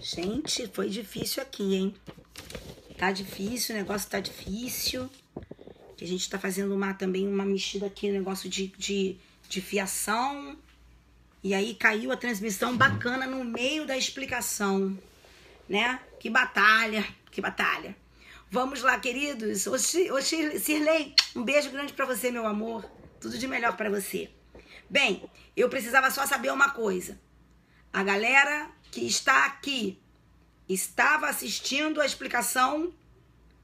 Gente, foi difícil aqui, hein? Tá difícil, o negócio tá difícil. Que a gente tá fazendo também uma mexida aqui, negócio de fiação. E aí caiu a transmissão bacana no meio da explicação, né? Que batalha, que batalha. Vamos lá, queridos. Ô Shirley, um beijo grande pra você, meu amor. Tudo de melhor pra você. Bem, eu precisava só saber uma coisa. A galera que está aqui estava assistindo a explicação,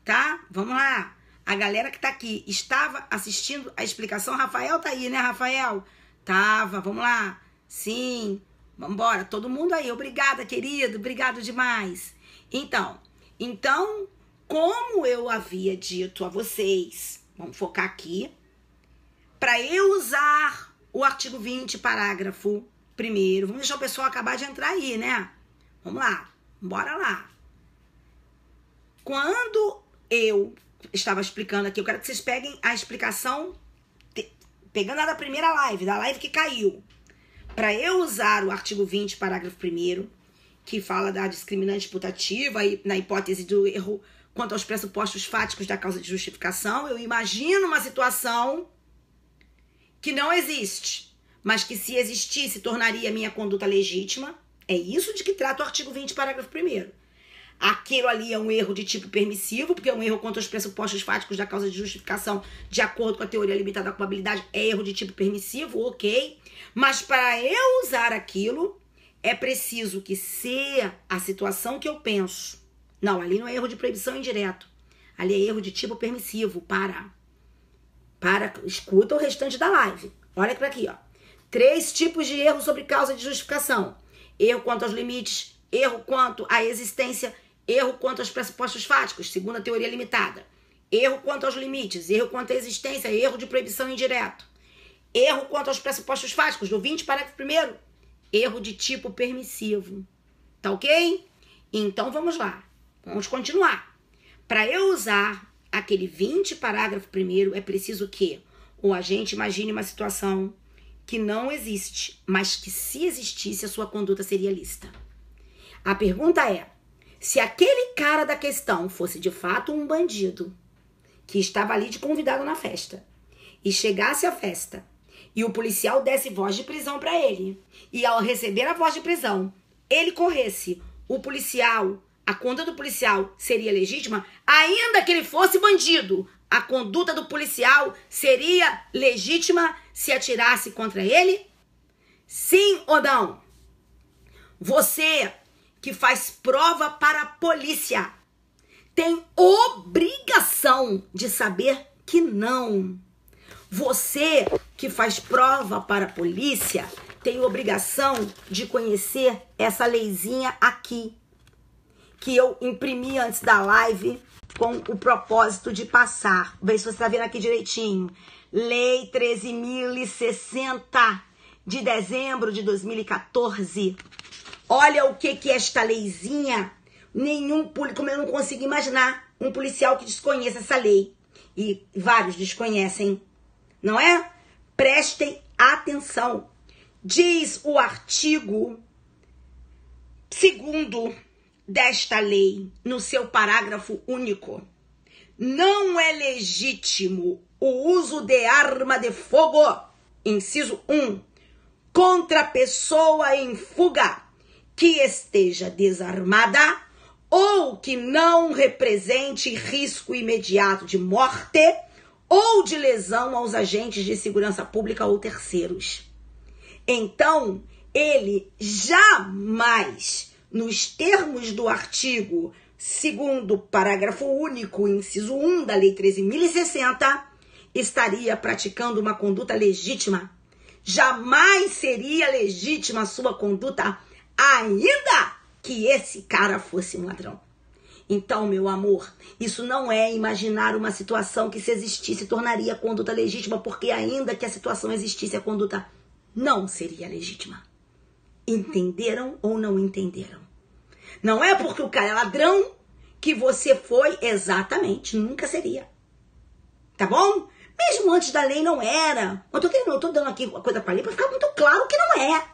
tá? Vamos lá. A galera que tá aqui estava assistindo a explicação. Rafael tá aí, né, Rafael? Tava, vamos lá. Sim, vambora. Todo mundo aí. Obrigada, querido. Obrigado demais. Então, como eu havia dito a vocês, vamos focar aqui, para eu usar o artigo 20, parágrafo 1º, vamos deixar o pessoal acabar de entrar aí, né? Vamos lá, bora lá. Quando eu estava explicando aqui, eu quero que vocês peguem a explicação, pegando a da primeira live, da live que caiu. Para eu usar o artigo 20, parágrafo 1º, que fala da discriminante putativa e na hipótese do erro quanto aos pressupostos fáticos da causa de justificação, eu imagino uma situação que não existe, mas que se existisse tornaria minha conduta legítima. É isso de que trata o artigo 20, parágrafo 1º. Aquilo ali é um erro de tipo permissivo, porque é um erro contra os pressupostos fáticos da causa de justificação, de acordo com a teoria limitada da culpabilidade, é erro de tipo permissivo, ok. Mas para eu usar aquilo, é preciso que seja a situação que eu penso. Não, ali não é erro de proibição indireto. Ali é erro de tipo permissivo. Escuta o restante da live. Olha para aqui, ó. 3 tipos de erro sobre causa de justificação. Erro quanto aos limites, erro quanto à existência, erro quanto aos pressupostos fáticos, segundo a teoria limitada. Erro quanto aos limites, erro quanto à existência, erro de proibição indireto. Erro quanto aos pressupostos fáticos, do 20, parágrafo 1º, erro de tipo permissivo. Tá ok? Então vamos lá. Vamos continuar. Para eu usar aquele 20, parágrafo 1º, é preciso que o agente imagine uma situação que não existe, mas que se existisse, a sua conduta seria lícita. A pergunta é, se aquele cara da questão fosse de fato um bandido, que estava ali de convidado na festa, e chegasse à festa, e o policial desse voz de prisão para ele, e ao receber a voz de prisão, ele corresse, a conduta do policial seria legítima, ainda que ele fosse bandido. A conduta do policial seria legítima se atirasse contra ele? Sim ou não? Você que faz prova para a polícia tem obrigação de saber que não. Você que faz prova para a polícia tem obrigação de conhecer essa leizinha aqui, que eu imprimi antes da live com o propósito de passar. Vê se você está vendo aqui direitinho. Lei 13.060 de dezembro de 2014. Olha o que é esta leizinha. Como eu não consigo imaginar um policial que desconheça essa lei. E vários desconhecem, não é? Prestem atenção. Diz o artigo 2º desta lei, no seu parágrafo único: não é legítimo o uso de arma de fogo, inciso 1, contra pessoa em fuga que esteja desarmada ou que não represente risco imediato de morte ou de lesão aos agentes de segurança pública ou terceiros. Então, ele jamais, nos termos do artigo 2º, parágrafo único, inciso 1 da Lei 13.060, estaria praticando uma conduta legítima. Jamais seria legítima a sua conduta, ainda que esse cara fosse um ladrão. Então, meu amor, isso não é imaginar uma situação que, se existisse, tornaria a conduta legítima, porque ainda que a situação existisse, a conduta não seria legítima. Entenderam ou não entenderam? Não é porque o cara é ladrão que você foi exatamente, nunca seria. Tá bom? Mesmo antes da lei não era. Eu tô dando aqui uma coisa pra ler pra ficar muito claro que não é.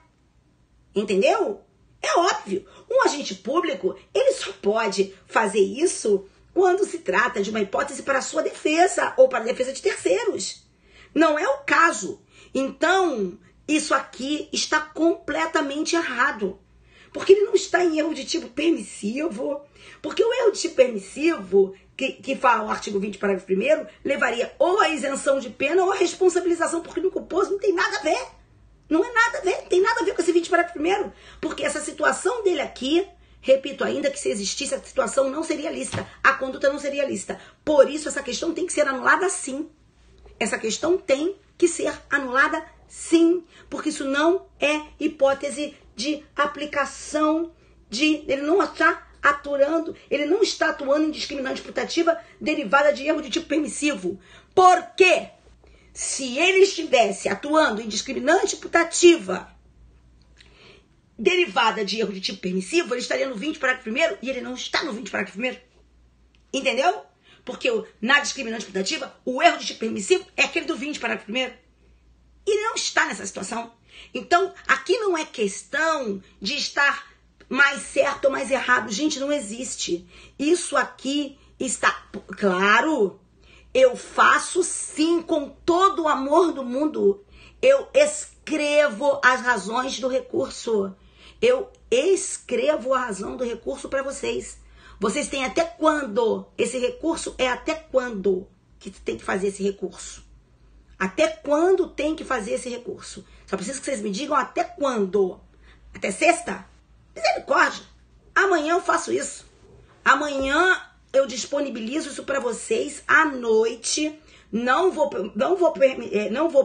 Entendeu? É óbvio. Um agente público, ele só pode fazer isso quando se trata de uma hipótese para a sua defesa ou para a defesa de terceiros. Não é o caso. Então, isso aqui está completamente errado. Porque ele não está em erro de tipo permissivo. Porque o erro de tipo permissivo, que fala o artigo 20, parágrafo 1º, levaria ou a isenção de pena ou a responsabilização, porque no culposo não tem nada a ver. Não é nada a ver, tem nada a ver com esse 20, parágrafo 1º. Porque essa situação dele aqui, repito ainda que se existisse, a situação não seria lícita. A conduta não seria lícita. Por isso, essa questão tem que ser anulada sim. Essa questão tem que ser anulada sim. Porque isso não é hipótese de aplicação ele não está atuando em discriminante putativa derivada de erro de tipo permissivo. Por quê? Se ele estivesse atuando em discriminante putativa derivada de erro de tipo permissivo, ele estaria no 20, parágrafo 1º, e ele não está no 20, parágrafo 1º. Entendeu? Porque na discriminante putativa, o erro de tipo permissivo é aquele do 20, parágrafo 1º. E ele não está nessa situação. Então, aqui não é questão de estar mais certo ou mais errado. Gente, não existe. Isso aqui está... Claro, eu faço sim com todo o amor do mundo. Eu escrevo as razões do recurso. Eu escrevo a razão do recurso para vocês. Vocês têm até quando? Esse recurso é até quando que tem que fazer esse recurso? Até quando tem que fazer esse recurso? Só preciso que vocês me digam até quando. Até sexta? Misericórdia. Amanhã eu faço isso. Amanhã eu disponibilizo isso para vocês à noite. Não vou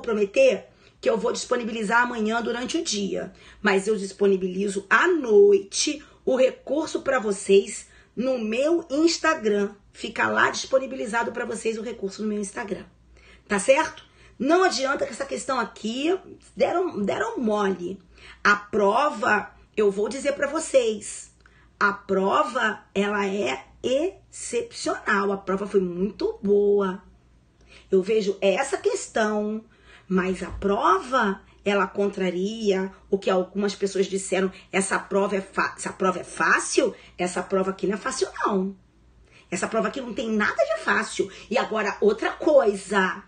prometer que eu vou disponibilizar amanhã durante o dia. Mas eu disponibilizo à noite o recurso para vocês no meu Instagram. Fica lá disponibilizado para vocês o recurso no meu Instagram. Tá certo? Não adianta que essa questão aqui deram mole. A prova, eu vou dizer para vocês, a prova, ela é excepcional. A prova foi muito boa. Eu vejo essa questão, mas a prova, ela contraria o que algumas pessoas disseram. Essa prova é fácil? Essa prova aqui não é fácil, não. Essa prova aqui não tem nada de fácil. E agora, outra coisa,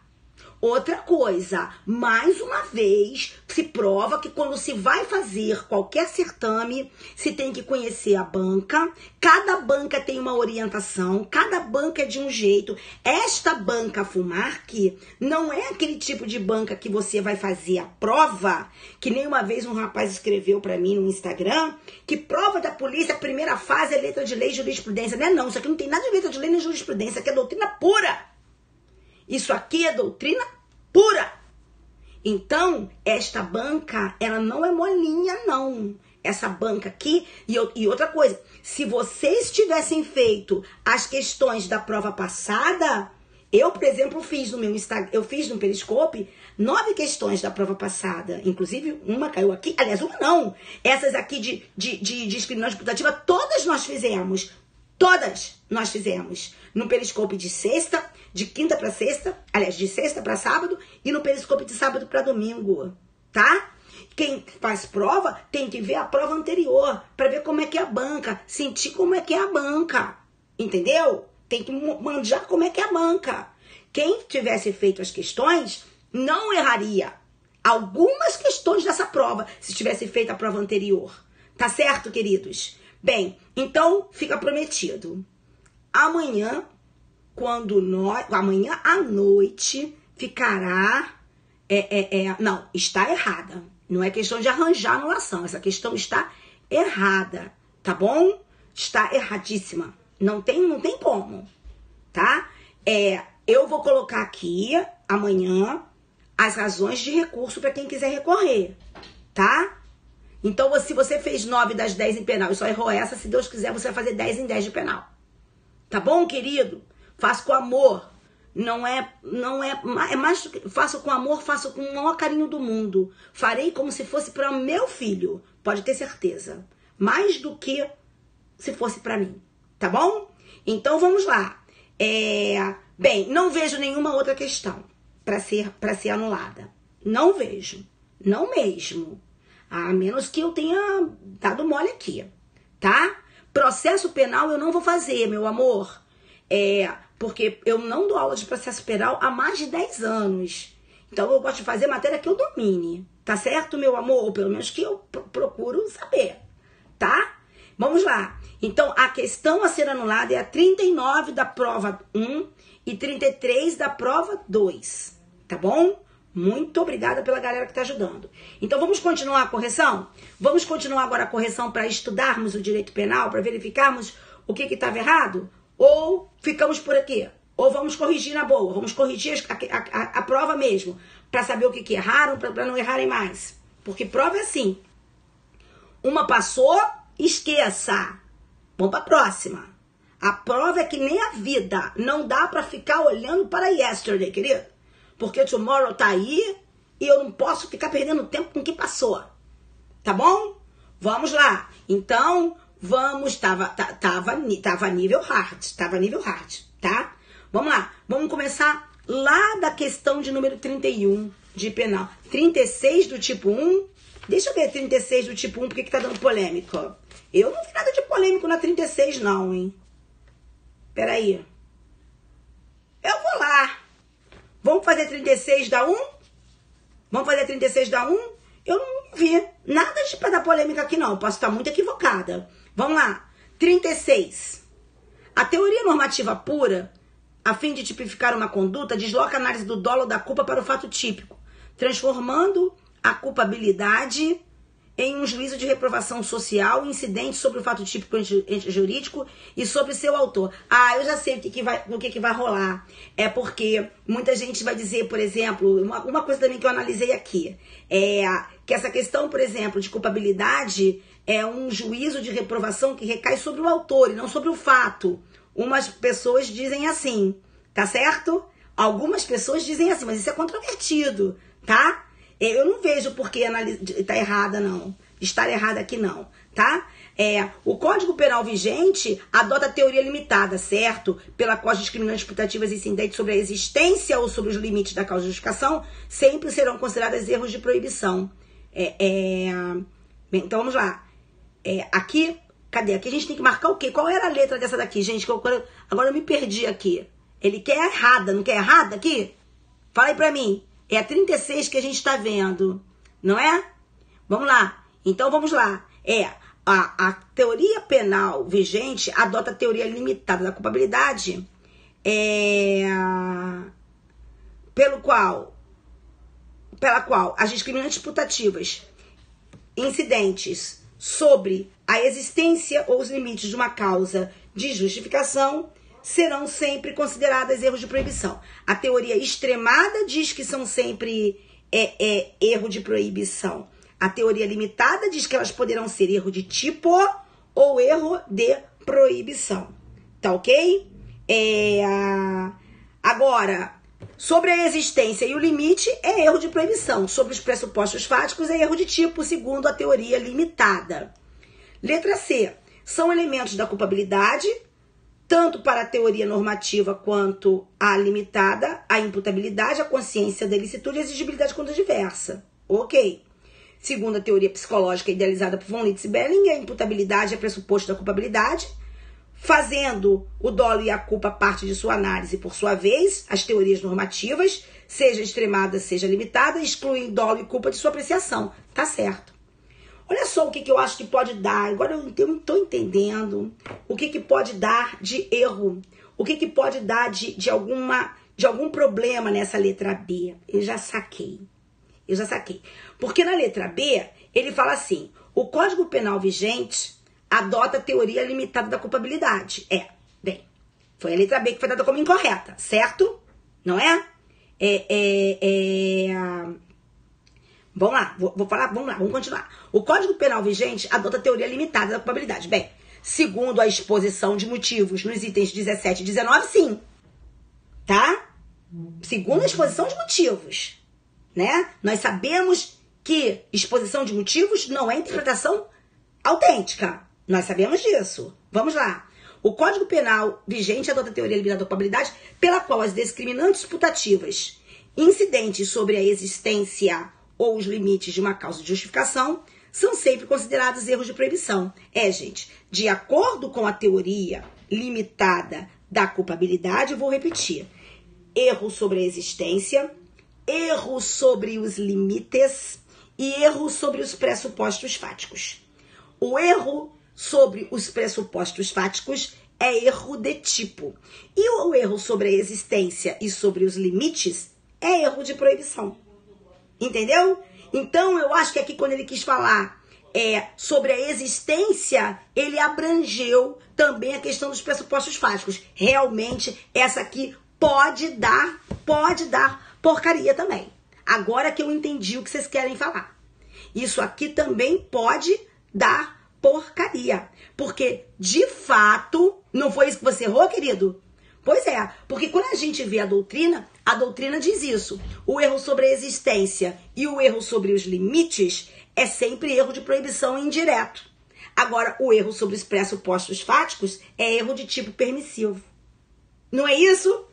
mais uma vez, se prova que quando se vai fazer qualquer certame, se tem que conhecer a banca. Cada banca tem uma orientação, cada banca é de um jeito. Esta banca FUMARC não é aquele tipo de banca que você vai fazer a prova, que nem uma vez um rapaz escreveu pra mim no Instagram, que prova da polícia, a primeira fase é letra de lei e jurisprudência. Não é não, isso aqui não tem nada de letra de lei nem jurisprudência, isso aqui é doutrina pura. Isso aqui é doutrina pura. Então, esta banca, ela não é molinha, não. Essa banca aqui, e outra coisa, se vocês tivessem feito as questões da prova passada, eu, por exemplo, fiz no meu Instagram, eu fiz no Periscope 9 questões da prova passada. Inclusive, uma caiu aqui. Aliás, uma não. Essas aqui de discriminação putativa, todas nós fizemos. Todas nós fizemos. No Periscope de sexta, de quinta para sexta, aliás, de sexta para sábado, e no Periscope de sábado para domingo, tá? Quem faz prova tem que ver a prova anterior, para ver como é que é a banca, sentir como é que é a banca, entendeu? Tem que manjar como é que é a banca. Quem tivesse feito as questões não erraria algumas questões dessa prova, se tivesse feito a prova anterior. Tá certo, queridos? Bem, então fica prometido. Amanhã à noite ficará... não, está errada. Não é questão de arranjar anulação. Essa questão está errada, tá bom? Está erradíssima. Não tem como, tá? Eu vou colocar aqui, amanhã, as razões de recurso para quem quiser recorrer, tá? Então, se você fez 9 das 10 em penal e só errou essa, se Deus quiser, você vai fazer 10 em 10 de penal. Tá bom, querido? Faço com amor. Faço com amor, faço com o maior carinho do mundo. Farei como se fosse para o meu filho. Pode ter certeza. Mais do que se fosse para mim. Tá bom? Então, vamos lá. Bem, não vejo nenhuma outra questão para ser anulada. Não vejo. Não mesmo. A menos que eu tenha dado mole aqui, tá? Processo penal eu não vou fazer, meu amor. Porque eu não dou aula de processo penal há mais de 10 anos. Então eu gosto de fazer matéria que eu domine. Tá certo, meu amor? Ou pelo menos que eu procuro saber, tá? Vamos lá. Então, a questão a ser anulada é a 39 da prova 1 e 33 da prova 2, tá bom? Muito obrigada pela galera que tá ajudando. Então, vamos continuar a correção? Vamos continuar agora a correção para estudarmos o direito penal, para verificarmos o que estava errado? Ou ficamos por aqui? Ou vamos corrigir na boa? Vamos corrigir a prova mesmo, para saber o que erraram, para não errarem mais. Porque prova é assim. Uma passou, esqueça. Vamos para a próxima. A prova é que nem a vida. Não dá para ficar olhando para yesterday, querido. Porque tomorrow tá aí e eu não posso ficar perdendo tempo com o que passou. Tá bom? Vamos lá. Então, vamos. Tava nível hard. Tava nível hard, tá? Vamos lá. Vamos começar lá da questão de número 31 de penal. 36 do tipo 1. Deixa eu ver 36 do tipo 1, porque que tá dando polêmica. Eu não vi nada de polêmico na 36 não, hein? Peraí. Eu vou lá. Vamos fazer 36 da 1? Vamos fazer 36 da 1? Eu não vi nada de pra dar polêmica aqui não. Posso estar muito equivocada. Vamos lá. 36. A teoria normativa pura, a fim de tipificar uma conduta, desloca a análise do dolo ou da culpa para o fato típico, transformando a culpabilidade em um juízo de reprovação social incidente sobre o fato típico jurídico e sobre seu autor. Ah, eu já sei o que vai rolar. É porque muita gente vai dizer, por exemplo, uma coisa também que eu analisei aqui, que essa questão, por exemplo, de culpabilidade é um juízo de reprovação que recai sobre o autor e não sobre o fato. Umas pessoas dizem assim, tá certo? Algumas pessoas dizem assim, mas isso é controvertido, tá? Eu não vejo por que tá errada, não. Estar errada aqui, não, tá? O Código Penal vigente adota a teoria limitada, certo? Pela qual as discriminantes putativas incidentes sobre a existência ou sobre os limites da causa de justificação sempre serão consideradas erros de proibição. Bem, então, vamos lá. Aqui, cadê? Aqui a gente tem que marcar o quê? Qual era a letra dessa daqui, gente? Agora eu me perdi aqui. Ele quer errada, não quer errada aqui? Fala aí pra mim. É a 36 que a gente tá vendo, não é? Vamos lá. Então, vamos lá. A teoria penal vigente adota a teoria limitada da culpabilidade, pela qual as discriminantes putativas incidentes sobre a existência ou os limites de uma causa de justificação serão sempre consideradas erros de proibição. A teoria extremada diz que são sempre erro de proibição. A teoria limitada diz que elas poderão ser erro de tipo ou erro de proibição. Tá ok? Agora, sobre a existência e o limite é erro de proibição. Sobre os pressupostos fáticos é erro de tipo, segundo a teoria limitada. Letra C. São elementos da culpabilidade, tanto para a teoria normativa quanto a limitada, a imputabilidade, a consciência da ilicitude e a exigibilidade de conduta diversa. Ok. Segundo a teoria psicológica idealizada por von Litz e Belling, a imputabilidade é pressuposto da culpabilidade, fazendo o dolo e a culpa parte de sua análise. Por sua vez, as teorias normativas, seja extremada, seja limitada, excluem dolo e culpa de sua apreciação. Tá certo. Olha só o que eu acho que pode dar. Agora eu não estou entendendo o que pode dar de erro. O que pode dar de algum problema nessa letra B. Eu já saquei. Porque na letra B, ele fala assim, o Código Penal vigente adota a teoria limitada da culpabilidade. Bem, foi a letra B que foi dada como incorreta, certo? Não é? Vamos lá, vamos continuar. O Código Penal vigente adota a teoria limitada da culpabilidade. Bem, segundo a exposição de motivos nos itens 17 e 19, sim. Tá? Segundo a exposição de motivos, né? Nós sabemos que exposição de motivos não é interpretação autêntica. Nós sabemos disso. Vamos lá. O Código Penal vigente adota a teoria limitada da culpabilidade, pela qual as discriminantes putativas incidentes sobre a existência ou os limites de uma causa de justificação são sempre considerados erros de proibição. Gente, de acordo com a teoria limitada da culpabilidade, eu vou repetir. Erro sobre a existência, erro sobre os limites e erro sobre os pressupostos fáticos. O erro sobre os pressupostos fáticos é erro de tipo. E o erro sobre a existência e sobre os limites é erro de proibição. Entendeu? Então, eu acho que aqui quando ele quis falar sobre a existência, ele abrangeu também a questão dos pressupostos fáticos. Realmente, essa aqui pode dar porcaria também. Agora que eu entendi o que vocês querem falar. Isso aqui também pode dar porcaria. Porque, de fato, não foi isso que você errou, querido? Pois é, porque quando a gente vê a doutrina diz isso. O erro sobre a existência e o erro sobre os limites é sempre erro de proibição indireto. Agora, o erro sobre os pressupostos fáticos é erro de tipo permissivo. Não é isso?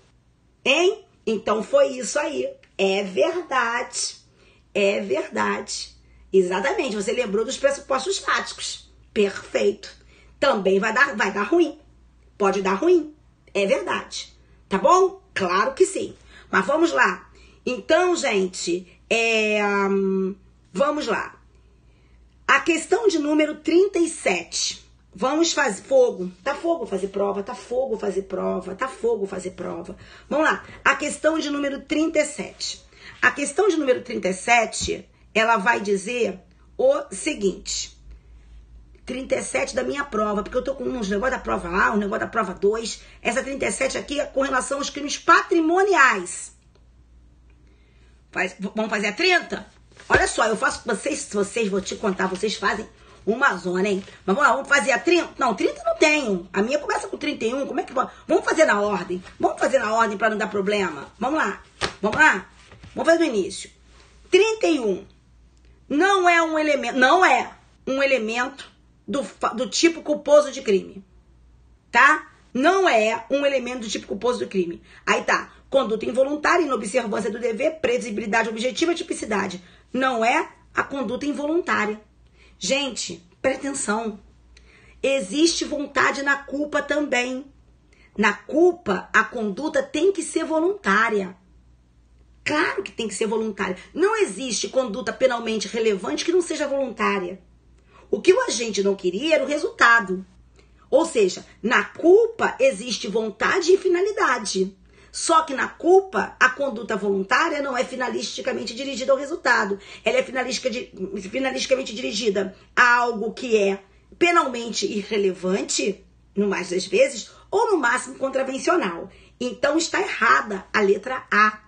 Hein? Então foi isso aí. É verdade. É verdade. Exatamente. Você lembrou dos pressupostos fáticos. Perfeito. Também vai dar ruim. Pode dar ruim. É verdade. Tá bom? Claro que sim. Mas vamos lá. Então, gente, vamos lá. A questão de número 37. Vamos fazer fogo. Tá fogo fazer prova, tá fogo fazer prova, tá fogo fazer prova. Vamos lá. A questão de número 37. A questão de número 37, ela vai dizer o seguinte. 37 da minha prova, porque eu tô com uns negócios da prova A, um negócio da prova 2. Essa 37 aqui é com relação aos crimes patrimoniais. Vamos fazer a 30? Olha só, eu faço com vocês, vou te contar, vocês fazem uma zona, hein? Mas vamos lá, vamos fazer a 30? Não, 30 não tenho. A minha começa com 31, como é que... Vamos fazer na ordem. Vamos fazer na ordem para não dar problema. Vamos lá. Vamos lá? Vamos fazer do início. 31 não é um elemento, do tipo culposo de crime, tá? Não é um elemento do tipo culposo do crime. Aí tá, conduta involuntária, inobservância do dever, previsibilidade objetiva, tipicidade. Não é a conduta involuntária. Gente, presta atenção. Existe vontade na culpa também. Na culpa, a conduta tem que ser voluntária. Claro que tem que ser voluntária. Não existe conduta penalmente relevante que não seja voluntária. O que o agente não queria era o resultado. Ou seja, na culpa existe vontade e finalidade. Só que na culpa, a conduta voluntária não é finalisticamente dirigida ao resultado. Ela é finalisticamente dirigida a algo que é penalmente irrelevante, no mais das vezes, ou no máximo contravencional. Então está errada a letra A.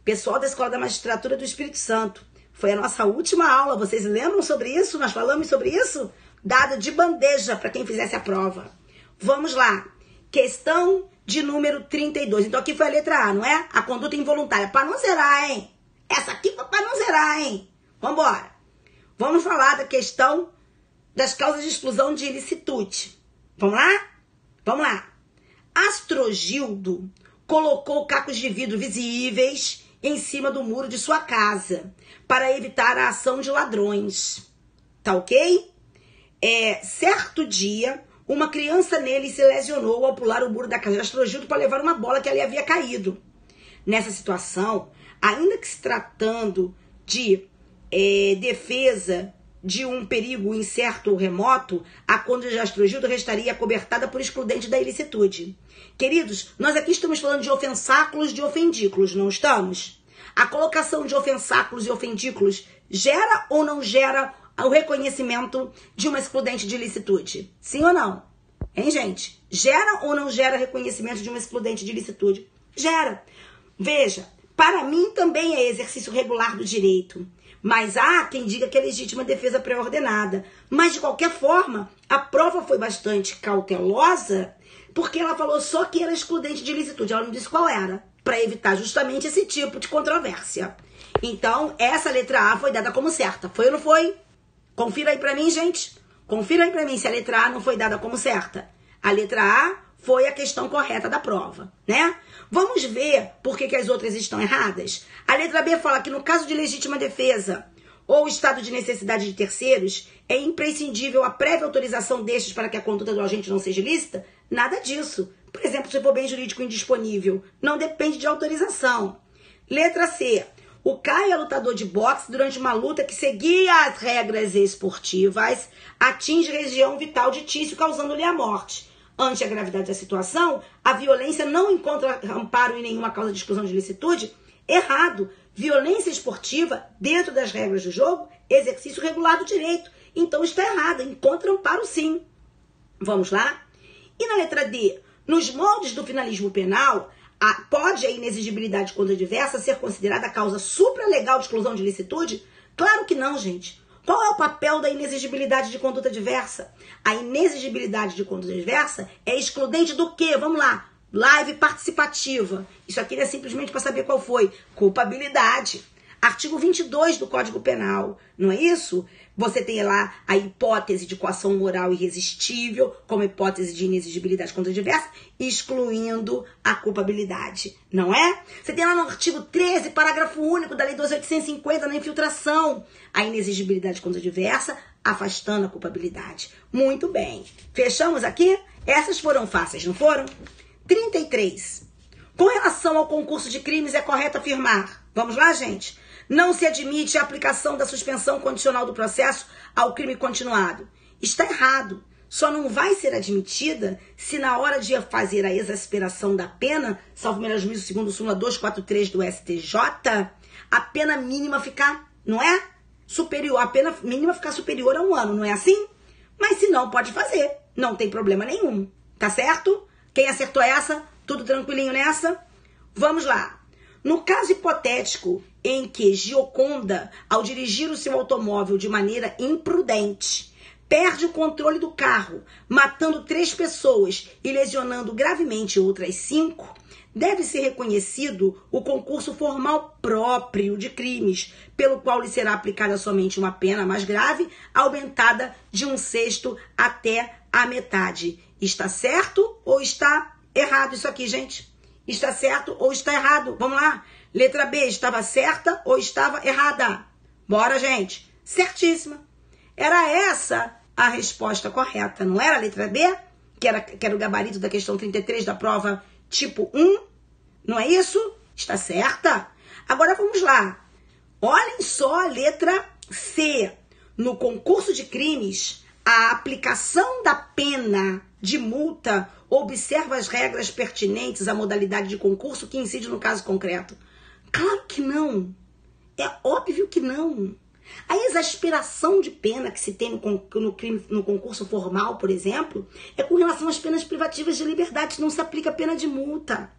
Pessoal da Escola da Magistratura do Espírito Santo. Foi a nossa última aula. Vocês lembram sobre isso? Nós falamos sobre isso? Dado de bandeja para quem fizesse a prova. Vamos lá. Questão de número 32. Então aqui foi a letra A, não é? A conduta involuntária. Para não zerar, hein? Essa aqui foi para não zerar, hein? Vamos embora. Vamos falar da questão das causas de exclusão de ilicitude. Vamos lá? Vamos lá. Astrogildo colocou cacos de vidro visíveis em cima do muro de sua casa para evitar a ação de ladrões. Tá ok? Certo dia, uma criança nele se lesionou ao pular o muro da casa de Astrogildo para levar uma bola que ali havia caído. Nessa situação, ainda que se tratando de defesa de um perigo incerto ou remoto, a conduta de Astrogildo restaria acobertada por excludente da ilicitude. Queridos, nós aqui estamos falando de ofensáculos e de ofendículos, não estamos? A colocação de ofensáculos e ofendículos gera ou não gera o reconhecimento de uma excludente de ilicitude? Sim ou não? Hein, gente? Gera ou não gera reconhecimento de uma excludente de ilicitude? Gera. Veja, para mim também é exercício regular do direito. Mas há quem diga que é legítima defesa pré-ordenada. Mas, de qualquer forma, a prova foi bastante cautelosa, porque ela falou só que era excludente de ilicitude. Ela não disse qual era, para evitar justamente esse tipo de controvérsia. Então, essa letra A foi dada como certa. Foi ou não foi? Confira aí pra mim, gente. Confira aí pra mim se a letra A não foi dada como certa. A letra A foi a questão correta da prova, né? Vamos ver por que as outras estão erradas? A letra B fala que no caso de legítima defesa, ou estado de necessidade de terceiros, é imprescindível a prévia autorização destes para que a conduta do agente não seja ilícita? Nada disso. Por exemplo, se for bem jurídico indisponível, não depende de autorização. Letra C. O Caio é lutador de boxe durante uma luta que seguia as regras esportivas, atinge região vital de Tício, causando-lhe a morte. Ante a gravidade da situação, a violência não encontra amparo em nenhuma causa de exclusão de licitude? Errado. Violência esportiva, dentro das regras do jogo, exercício regular do direito. Então está errado, encontra amparo sim. Vamos lá? E na letra D, nos moldes do finalismo penal, pode a inexigibilidade de conduta diversa ser considerada causa supralegal de exclusão de licitude? Claro que não, gente. Qual é o papel da inexigibilidade de conduta diversa? A inexigibilidade de conduta diversa é excludente do quê? Vamos lá. Live participativa. Isso aqui é simplesmente para saber qual foi. Culpabilidade. Artigo 22 do Código Penal. Não é isso? Você tem lá a hipótese de coação moral irresistível como hipótese de inexigibilidade contra diversa, excluindo a culpabilidade. Não é? Você tem lá no artigo 13, parágrafo único da Lei 12.850, na infiltração, a inexigibilidade contra diversa, afastando a culpabilidade. Muito bem. Fechamos aqui? Essas foram fáceis, não foram? 33. Com relação ao concurso de crimes, é correto afirmar. Vamos lá, gente? Não se admite a aplicação da suspensão condicional do processo ao crime continuado. Está errado. Só não vai ser admitida se na hora de fazer a exasperação da pena, salvo melhor juízo segundo súmula 243 do STJ, a pena mínima ficar, não é? Superior, a pena mínima ficar superior a 1 ano, não é assim? Mas se não, pode fazer. Não tem problema nenhum. Tá certo? Quem acertou essa? Tudo tranquilinho nessa? Vamos lá. No caso hipotético em que Gioconda, ao dirigir o seu automóvel de maneira imprudente, perde o controle do carro, matando 3 pessoas e lesionando gravemente outras 5, deve ser reconhecido o concurso formal próprio de crimes, pelo qual lhe será aplicada somente uma pena mais grave, aumentada de 1/6 até a metade. Está certo ou está errado isso aqui, gente? Está certo ou está errado? Vamos lá. Letra B, estava certa ou estava errada? Bora, gente. Certíssima. Era essa a resposta correta. Não era a letra B? Que era o gabarito da questão 33 da prova tipo 1? Não é isso? Está certa? Agora vamos lá. Olhem só a letra C. No concurso de crimes, a aplicação da pena de multa observa as regras pertinentes à modalidade de concurso que incide no caso concreto. Claro que não. É óbvio que não. A exasperação de pena que se tem no concurso formal, por exemplo, é com relação às penas privativas de liberdade, não se aplica pena de multa.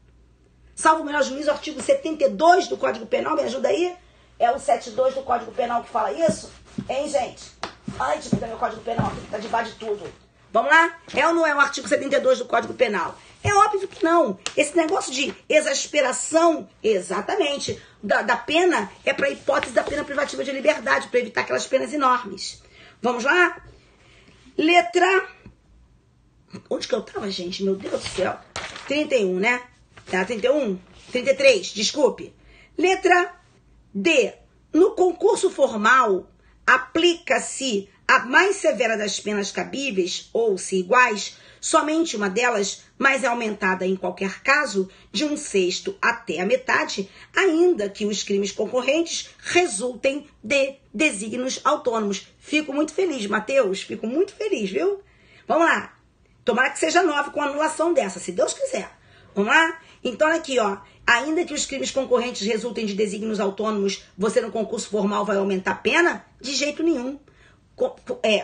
Salvo o melhor juízo, o artigo 72 do Código Penal, me ajuda aí? É o 72 do Código Penal que fala isso? Hein, gente? Ai, deixa eu pegar meu Código Penal aqui, que tá debaixo de tudo. Vamos lá? É ou não é o artigo 72 do Código Penal? É óbvio que não. Esse negócio de exasperação, exatamente, da pena é para a hipótese da pena privativa de liberdade, para evitar aquelas penas enormes. Vamos lá? Letra... Onde que eu tava, gente? Meu Deus do céu. 31, né? Tá, 31? 33, desculpe. Letra D. No concurso formal, aplica-se a mais severa das penas cabíveis, ou se iguais, somente uma delas, mas é aumentada em qualquer caso de 1/6 até a metade, ainda que os crimes concorrentes resultem de desígnios autônomos. Fico muito feliz, Matheus, fico muito feliz, viu? Vamos lá. Tomara que seja 9 com anulação dessa, se Deus quiser. Vamos lá? Então, aqui, ó. Ainda que os crimes concorrentes resultem de desígnios autônomos, você no concurso formal vai aumentar a pena? De jeito nenhum.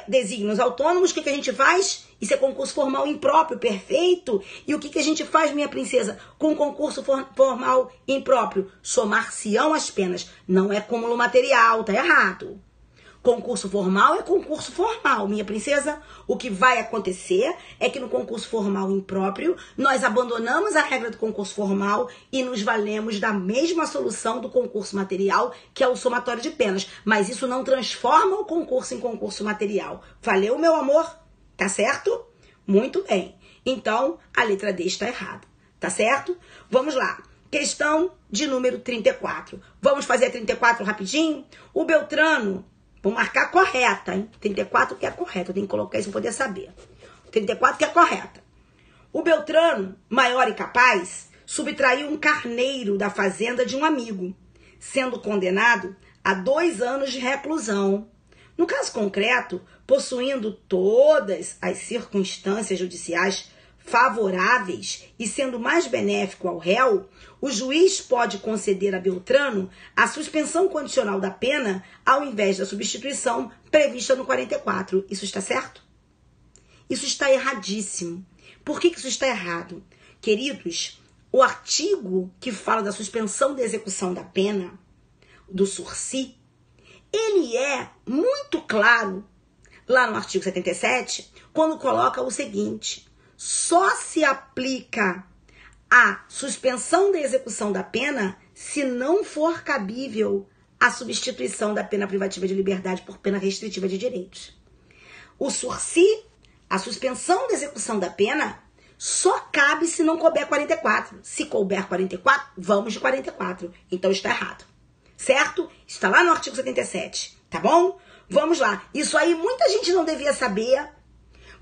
Desígnios autônomos, o que a gente faz? Isso é concurso formal impróprio, perfeito. E o que a gente faz, minha princesa, com concurso formal impróprio? Somar-se-ão as penas. Não é cúmulo material, tá errado. Concurso formal é concurso formal, minha princesa. O que vai acontecer é que no concurso formal impróprio, nós abandonamos a regra do concurso formal e nos valemos da mesma solução do concurso material, que é o somatório de penas. Mas isso não transforma o concurso em concurso material. Valeu, meu amor? Tá certo? Muito bem. Então, a letra D está errada. Tá certo? Vamos lá. Questão de número 34. Vamos fazer a 34 rapidinho? O Beltrano Vou marcar correta, hein? 34 que é correta. Eu tenho que colocar isso para poder saber. 34 que é correta. O Beltrano, maior e capaz, subtraiu um carneiro da fazenda de um amigo, sendo condenado a 2 anos de reclusão. No caso concreto, possuindo todas as circunstâncias judiciais favoráveis e sendo mais benéfico ao réu, o juiz pode conceder a Beltrano a suspensão condicional da pena ao invés da substituição prevista no 44. Isso está certo? Isso está erradíssimo. Por que isso está errado? Queridos, o artigo que fala da suspensão da execução da pena, do sursi, ele é muito claro lá no artigo 77, quando coloca o seguinte: só se aplica a suspensão da execução da pena se não for cabível a substituição da pena privativa de liberdade por pena restritiva de direitos. O sursi, a suspensão da execução da pena, só cabe se não couber 44. Se couber 44, vamos de 44. Então está errado. Certo? Está lá no artigo 77. Tá bom? Vamos lá. Isso aí muita gente não devia saber,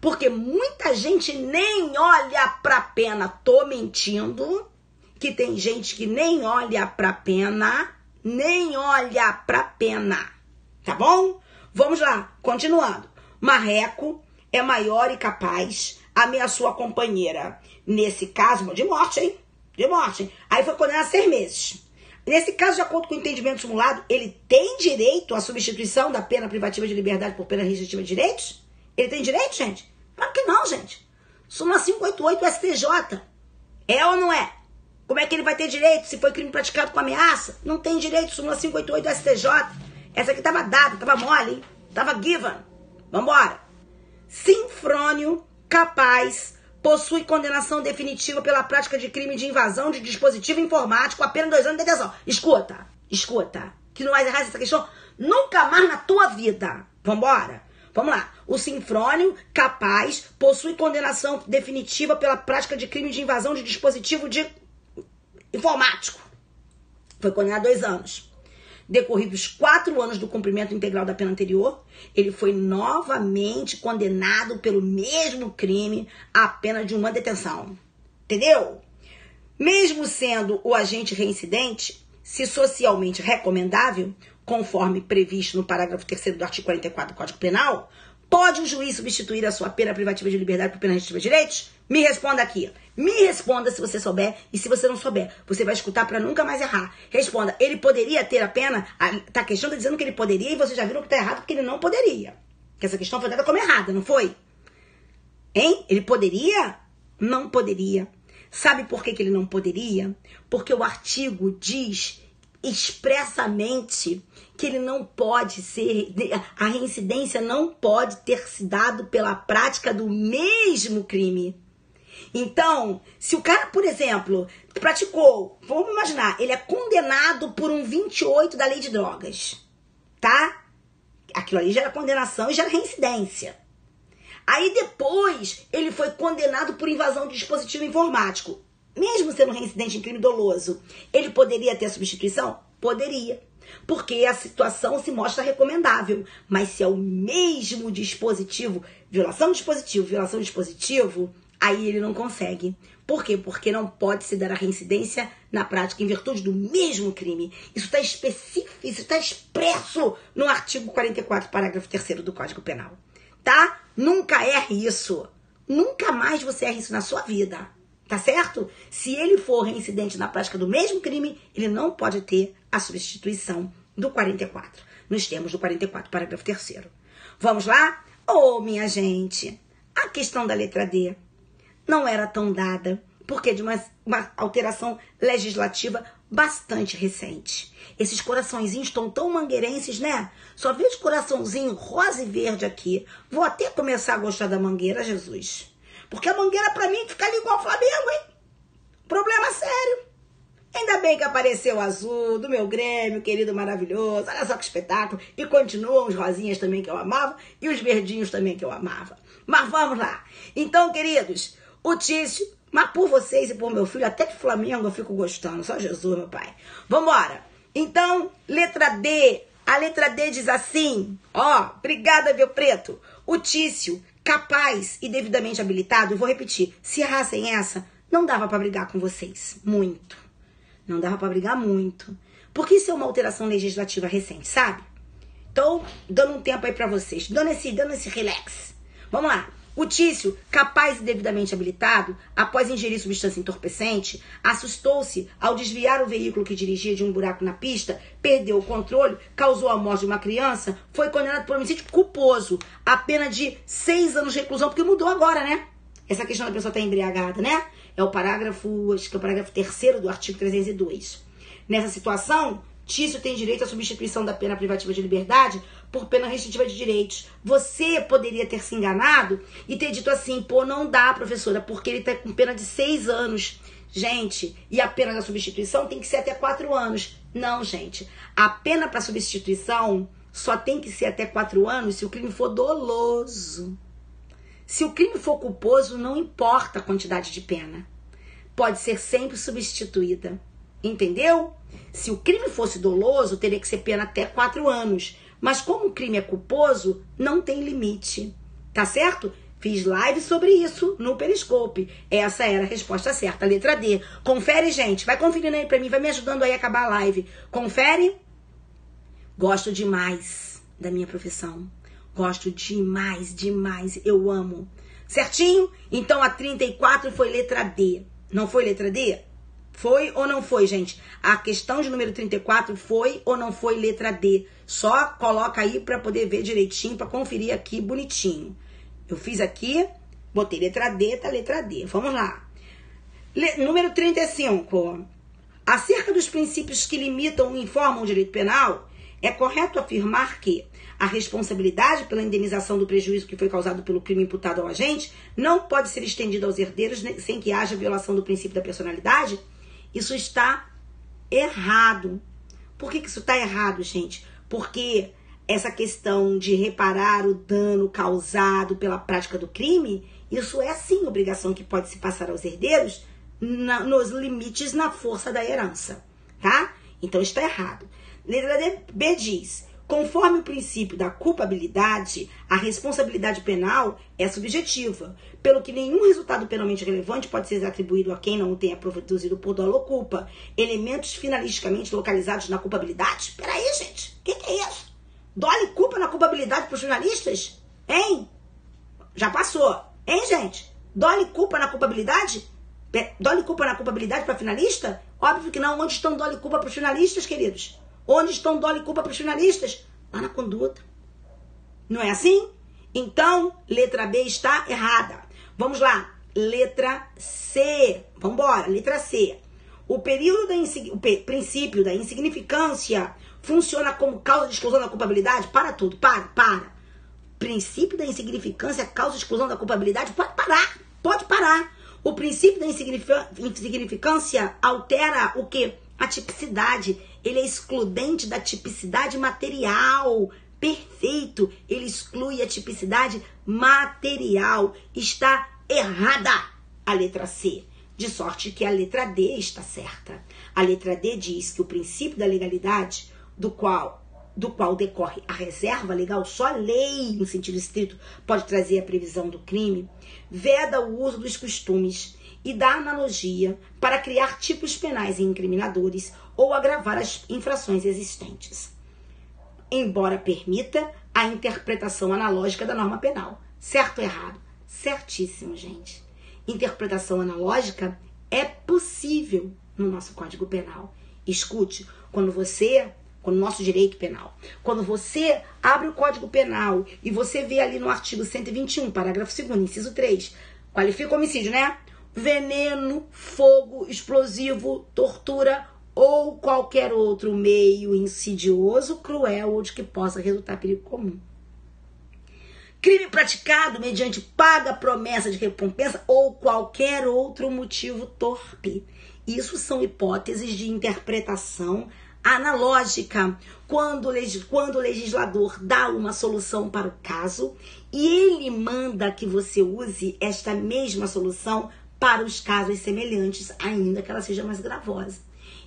porque muita gente nem olha pra pena. Tô mentindo, que tem gente que nem olha pra pena, tá bom? Vamos lá, continuando. Marreco é maior e capaz, ameaçou a companheira, nesse caso, de morte, hein? De morte, hein? Aí foi condenado a 6 meses. Nesse caso, de acordo com o entendimento simulado, ele tem direito à substituição da pena privativa de liberdade por pena restritiva de direitos? Ele tem direito, gente? Claro que não, gente. Súmula 588 do STJ. É ou não é? Como é que ele vai ter direito se foi crime praticado com ameaça? Não tem direito, súmula 588 do STJ. Essa aqui tava dada, tava mole, hein? Tava given. Vambora. Sinfrônio, capaz, possui condenação definitiva pela prática de crime de invasão de dispositivo informático, apenas 2 anos de detenção. Escuta, que não vai errar essa questão nunca mais na tua vida. Vambora. Vamos lá. O sinfrônio, capaz, possui condenação definitiva pela prática de crime de invasão de dispositivo informático. Foi condenado a 2 anos. Decorridos 4 anos do cumprimento integral da pena anterior, ele foi novamente condenado pelo mesmo crime à pena de 1 detenção. Entendeu? Mesmo sendo o agente reincidente, se socialmente recomendável, conforme previsto no parágrafo 3º do artigo 44 do Código Penal, pode o juiz substituir a sua pena privativa de liberdade por pena restritiva de direitos? Me responda aqui. Me responda se você souber, e se você não souber, você vai escutar para nunca mais errar. Responda, ele poderia ter a pena? A questão está dizendo que ele poderia e vocês já viram que está errado porque ele não poderia. Que essa questão foi dada como errada, não foi? Hein? Ele poderia? Não poderia. Sabe por que ele não poderia? Porque o artigo diz expressamente que ele não pode ser, a reincidência não pode ter se dado pela prática do mesmo crime. Então, se o cara, por exemplo, praticou, vamos imaginar, ele é condenado por um 28 da lei de drogas, tá? Aquilo ali já era condenação e já era reincidência. Aí depois ele foi condenado por invasão de dispositivo informático. Mesmo sendo reincidente em crime doloso, ele poderia ter substituição? Poderia. Porque a situação se mostra recomendável. Mas se é o mesmo dispositivo, violação de dispositivo, aí ele não consegue. Por quê? Porque não pode se dar a reincidência na prática em virtude do mesmo crime. Isso está específico, isso está expresso no artigo 44, parágrafo 3º do Código Penal. Tá? Nunca erre isso. Nunca mais você erre isso na sua vida. Tá certo? Se ele for reincidente na prática do mesmo crime, ele não pode ter a substituição do 44, nos termos do 44, parágrafo 3º. Vamos lá? Minha gente, a questão da letra D não era tão dada, porque de uma alteração legislativa bastante recente. Esses coraçõezinhos estão tão mangueirenses, né? Só vejo coraçãozinho rosa e verde aqui. Vou até começar a gostar da Mangueira, Jesus. Porque a Mangueira, pra mim, fica ali igual ao Flamengo, hein? Problema sério. Ainda bem que apareceu o azul do meu Grêmio, querido maravilhoso. Olha só que espetáculo. E continuam os rosinhas também que eu amava e os verdinhos também que eu amava. Mas vamos lá. Então, queridos, o Tício, mas por vocês e por meu filho, até que Flamengo eu fico gostando. Só Jesus, meu pai. Vambora. Então, letra D. A letra D diz assim, ó, obrigada, meu preto. O Tício, capaz e devidamente habilitado, eu vou repetir, se errassem essa, não dava pra brigar com vocês, muito. Não dava pra brigar muito. Porque isso é uma alteração legislativa recente, sabe? Então, dando um tempo aí pra vocês, dando esse relax. Vamos lá. O Tício, capaz e devidamente habilitado, após ingerir substância entorpecente, assustou-se ao desviar o veículo que dirigia de um buraco na pista, perdeu o controle, causou a morte de uma criança, foi condenado por homicídio culposo, a pena de 6 anos de reclusão, porque mudou agora, né? Essa questão da pessoa estar embriagada, né? É o parágrafo, acho que é o parágrafo 3º do artigo 302. Nessa situação, Tício tem direito à substituição da pena privativa de liberdade por pena restritiva de direitos. Você poderia ter se enganado e ter dito assim, pô, não dá, professora, porque ele tá com pena de 6 anos. Gente, e a pena da substituição tem que ser até 4 anos. Não, gente. A pena para substituição só tem que ser até 4 anos se o crime for doloso. Se o crime for culposo, não importa a quantidade de pena. Pode ser sempre substituída. Entendeu? Se o crime fosse doloso, teria que ser pena até 4 anos. Mas como o crime é culposo, não tem limite. Tá certo? Fiz live sobre isso no Periscope. Essa era a resposta certa, a letra D. Confere, gente. Vai conferindo aí pra mim, vai me ajudando aí a acabar a live. Confere. Gosto demais da minha profissão. Gosto demais, demais. Eu amo. Certinho? Então a 34 foi letra D. Não foi letra D? Foi ou não foi, gente? A questão de número 34 foi ou não foi letra D? Só coloca aí para poder ver direitinho, para conferir aqui bonitinho. Eu fiz aqui, botei letra D, tá letra D. Vamos lá. Número 35. Acerca dos princípios que limitam e informam o direito penal, é correto afirmar que a responsabilidade pela indenização do prejuízo que foi causado pelo crime imputado ao agente não pode ser estendida aos herdeiros sem que haja violação do princípio da personalidade? Isso está errado. Por que isso está errado, gente? Porque essa questão de reparar o dano causado pela prática do crime, isso é sim obrigação que pode se passar aos herdeiros nos limites na força da herança, tá? Então está errado. Letra B diz, conforme o princípio da culpabilidade, a responsabilidade penal é subjetiva, pelo que nenhum resultado penalmente relevante pode ser atribuído a quem não o tenha produzido por dolo ou culpa. Elementos finalisticamente localizados na culpabilidade? Peraí, gente, o que é isso? Dolo e culpa na culpabilidade para os jornalistas? Hein? Já passou. Hein, gente? Dolo e culpa na culpabilidade? Dolo e culpa na culpabilidade para finalista? Óbvio que não. Onde estão dolo e culpa para os finalistas, queridos? Onde estão dolo e culpa para os finalistas? Lá na conduta. Não é assim? Então, letra B está errada. Vamos lá. Letra C. Vamos embora. Letra C. O princípio da insignificância funciona como causa de exclusão da culpabilidade? Para tudo. Para. Princípio da insignificância, causa de exclusão da culpabilidade? Pode parar. Pode parar. O princípio da insignificância altera o quê? A tipicidade. Ele é excludente da tipicidade material. Perfeito. Ele exclui a tipicidade material. Está errada a letra C. De sorte que a letra D está certa. A letra D diz que o princípio da legalidade, do qual decorre a reserva legal, só a lei, no sentido estrito, pode trazer a previsão do crime, veda o uso dos costumes e da analogia para criar tipos penais incriminadores ou agravar as infrações existentes, embora permita a interpretação analógica da norma penal. Certo ou errado? Certíssimo, gente. Interpretação analógica é possível no nosso Código Penal. Escute, quando o nosso direito penal, quando você abre o Código Penal e você vê ali no artigo 121, parágrafo 2º, inciso 3, qualifica o homicídio, né? Veneno, fogo, explosivo, tortura ou qualquer outro meio insidioso, cruel ou de que possa resultar perigo comum. Crime praticado mediante paga, promessa de recompensa ou qualquer outro motivo torpe. Isso são hipóteses de interpretação analógica, quando o legislador dá uma solução para o caso e ele manda que você use esta mesma solução para os casos semelhantes, ainda que ela seja mais gravosa.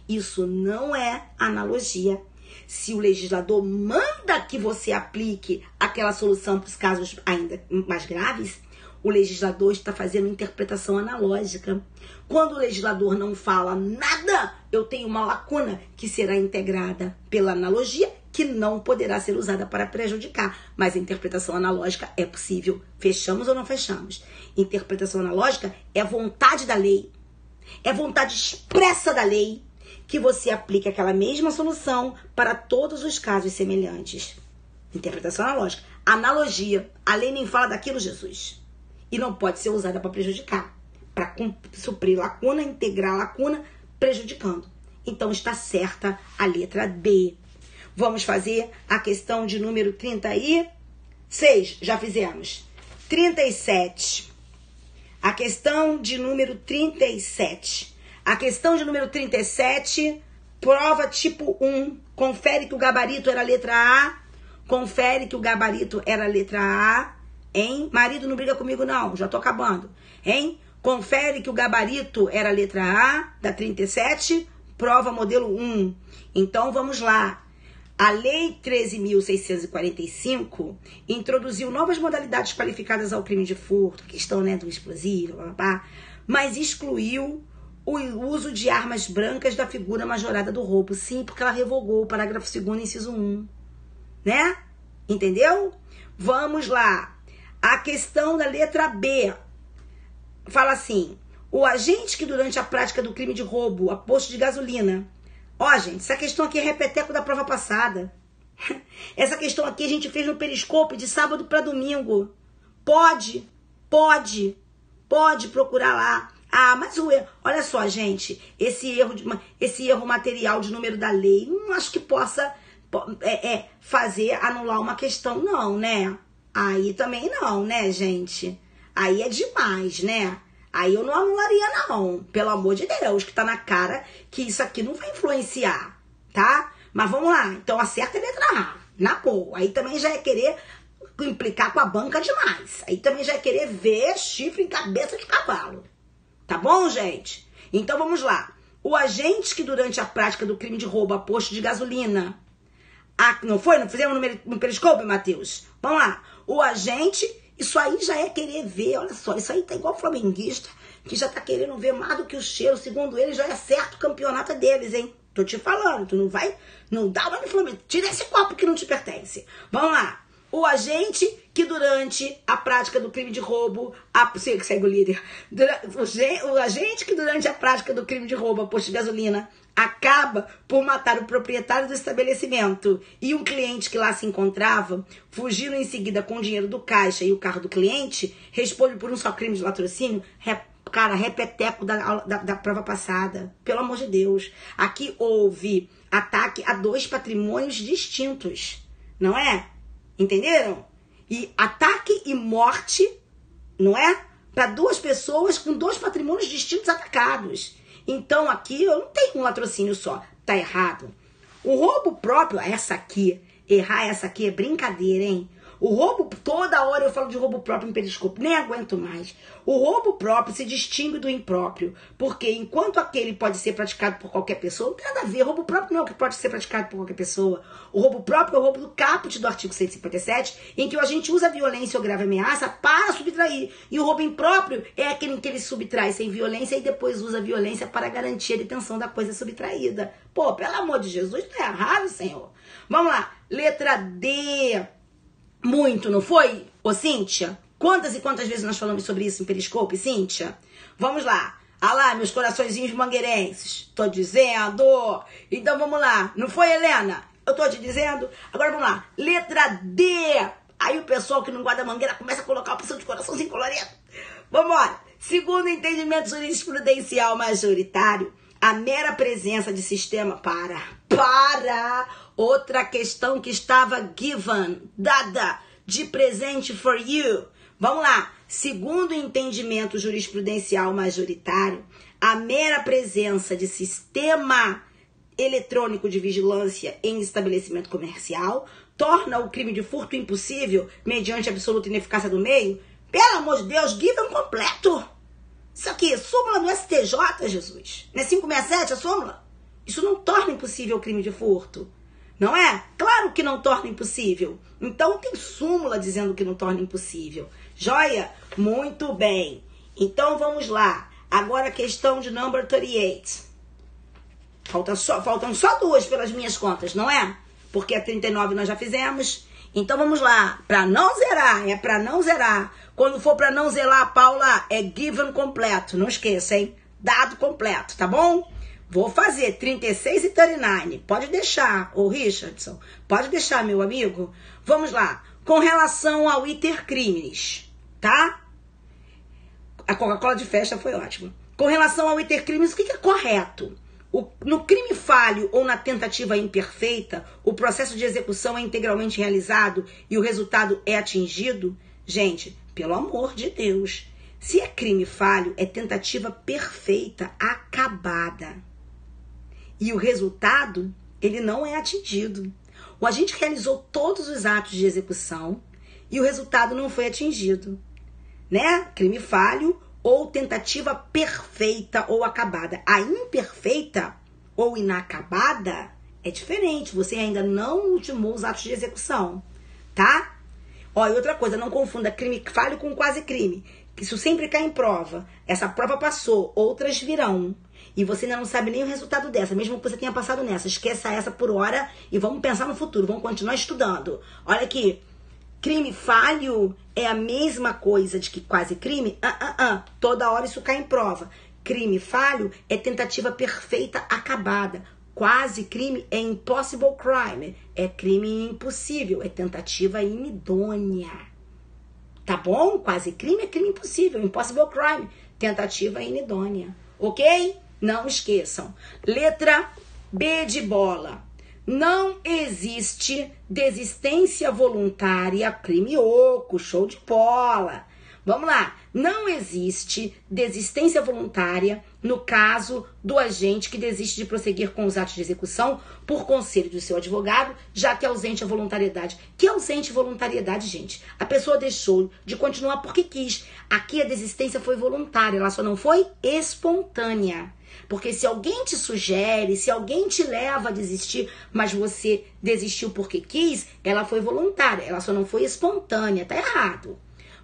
Isso não é analogia, Se o legislador manda que você aplique aquela solução para os casos ainda mais graves, o legislador está fazendo interpretação analógica. Quando o legislador não fala nada, eu tenho uma lacuna que será integrada pela analogia, que não poderá ser usada para prejudicar. Mas a interpretação analógica é possível. Fechamos ou não fechamos? Interpretação analógica é vontade da lei. É vontade expressa da lei que você aplique aquela mesma solução para todos os casos semelhantes. Interpretação analógica. Analogia. A lei nem fala daquilo, Jesus. E não pode ser usada para prejudicar. Para suprir lacuna, integrar lacuna, prejudicando. Então está certa a letra D. Vamos fazer a questão de número 36. Já fizemos. 37. A questão de número 37. A questão de número 37, prova tipo 1. Confere que o gabarito era a letra A. Confere que o gabarito era a letra A. Hein? Marido, não briga comigo não, já tô acabando. Hein? Confere que o gabarito era a letra A, da 37. Prova modelo 1. Então, vamos lá. A Lei 13.645 introduziu novas modalidades qualificadas ao crime de furto, questão, né, do explosivo, blá, blá, blá, mas excluiu o uso de armas brancas da figura majorada do roubo. Sim, porque ela revogou o parágrafo 2º, inciso 1. Né? Entendeu? Vamos lá. A questão da letra B fala assim: o agente que durante a prática do crime de roubo a posto de gasolina... Ó, gente, essa questão aqui é repeteco da prova passada. Essa questão aqui a gente fez no Periscope de sábado para domingo. Pode procurar lá. Ah, mas o erro... Olha só, gente, esse erro material de número da lei, não acho que possa fazer anular uma questão, não, né? Aí também não, né, gente? Aí é demais, né? Aí eu não anularia, não. Pelo amor de Deus, que tá na cara que isso aqui não vai influenciar, tá? Mas vamos lá. Então acerta a letra A. Na boa. Aí também já é querer implicar com a banca demais. Aí também já é querer ver chifre em cabeça de cavalo. Tá bom, gente? Então vamos lá. O agente que durante a prática do crime de roubo a posto de gasolina... Ah, não foi? Não fizemos no Periscope, Matheus? Vamos lá. O agente... Isso aí já é querer ver, olha só, isso aí tá igual flamenguista, que já tá querendo ver mais do que o cheiro, segundo ele, já é certo o campeonato deles, hein? Tô te falando, tu não vai, não dá uma de Flamengo, tira esse copo que não te pertence. Vamos lá. O agente que durante a prática do crime de roubo, segue o líder, o agente que durante a prática do crime de roubo a posto de gasolina acaba por matar o proprietário do estabelecimento e um cliente que lá se encontrava, fugindo em seguida com o dinheiro do caixa e o carro do cliente, responde por um só crime de latrocínio. Cara, repeteco da prova passada. Pelo amor de Deus. Aqui houve ataque a 2 patrimônios distintos. Não é? Entenderam? E ataque e morte, não é? Para 2 pessoas com 2 patrimônios distintos atacados. Então aqui eu não tenho um latrocínio só. Tá errado. O roubo próprio, errar essa aqui é brincadeira, hein? O roubo, toda hora eu falo de roubo próprio em Periscope, nem aguento mais. O roubo próprio se distingue do impróprio, porque enquanto aquele pode ser praticado por qualquer pessoa, não tem nada a ver. Roubo próprio não é o que pode ser praticado por qualquer pessoa. O roubo próprio é o roubo do caput do artigo 157, em que o agente usa violência ou grave ameaça para subtrair. E o roubo impróprio é aquele em que ele subtrai sem violência e depois usa violência para garantir a detenção da coisa subtraída. Pô, pelo amor de Jesus, tá errado, senhor. Vamos lá, letra D. Muito, não foi, ô Cíntia? Quantas e quantas vezes nós falamos sobre isso em Periscope, Cíntia? Vamos lá. Ah lá, meus coraçõezinhos mangueirenses. Tô dizendo. Então vamos lá. Não foi, Helena? Eu tô te dizendo. Agora vamos lá. Letra D. Aí o pessoal que não guarda mangueira começa a colocar a opção de coraçãozinho colorido. Vamos embora. Segundo o entendimento jurisprudencial majoritário, a mera presença de sistema para outra questão que estava given, dada, de presente for you. Vamos lá. Segundo o entendimento jurisprudencial majoritário, a mera presença de sistema eletrônico de vigilância em estabelecimento comercial torna o crime de furto impossível mediante absoluta ineficácia do meio. Pelo amor de Deus, given completo. Isso aqui, súmula do STJ, Jesus. Não é 567 a súmula? Isso não torna impossível o crime de furto. Não é? Claro que não torna impossível. Então tem súmula dizendo que não torna impossível. Joia? Muito bem. Então vamos lá. Agora a questão de number 38. Faltam só duas pelas minhas contas, não é? Porque a 39 nós já fizemos. Então vamos lá. Para não zerar, é para não zerar. Quando for para não zerar, Paula, é given completo. Não esqueça, hein? Dado completo, tá bom? Vou fazer 36 e 39. Pode deixar, ô Richardson. Pode deixar, meu amigo. Vamos lá. Com relação ao iter criminis, tá? A Coca-Cola de festa foi ótima. Com relação ao iter criminis, o que é correto? No crime falho ou na tentativa imperfeita, o processo de execução é integralmente realizado e o resultado é atingido? Gente, pelo amor de Deus. Se é crime falho, é tentativa perfeita, acabada. E o resultado, ele não é atingido. O agente realizou todos os atos de execução e o resultado não foi atingido. Né? Crime falho ou tentativa perfeita ou acabada. A imperfeita ou inacabada é diferente. Você ainda não ultimou os atos de execução, tá? Ó, e outra coisa, não confunda crime falho com quase crime. Isso sempre cai em prova. Essa prova passou, outras virão. E você ainda não sabe nem o resultado dessa, mesmo que você tenha passado nessa. Esqueça essa por hora e vamos pensar no futuro. Vamos continuar estudando. Olha aqui. Crime falho é a mesma coisa de que quase crime? Toda hora isso cai em prova. Crime falho é tentativa perfeita acabada. Quase crime é impossible crime. É crime impossível. É tentativa inidônea. Tá bom? Quase crime é crime impossível. Impossible crime. Tentativa inidônea. Ok? Não esqueçam. Letra B de bola. Não existe desistência voluntária, crime oco, show de bola. Vamos lá. Não existe desistência voluntária no caso do agente que desiste de prosseguir com os atos de execução por conselho do seu advogado, já que é ausente a voluntariedade. Que ausente voluntariedade, gente? A pessoa deixou de continuar porque quis. Aqui a desistência foi voluntária, ela só não foi espontânea. Porque se alguém te sugere, se alguém te leva a desistir, mas você desistiu porque quis, ela foi voluntária, ela só não foi espontânea, tá errado.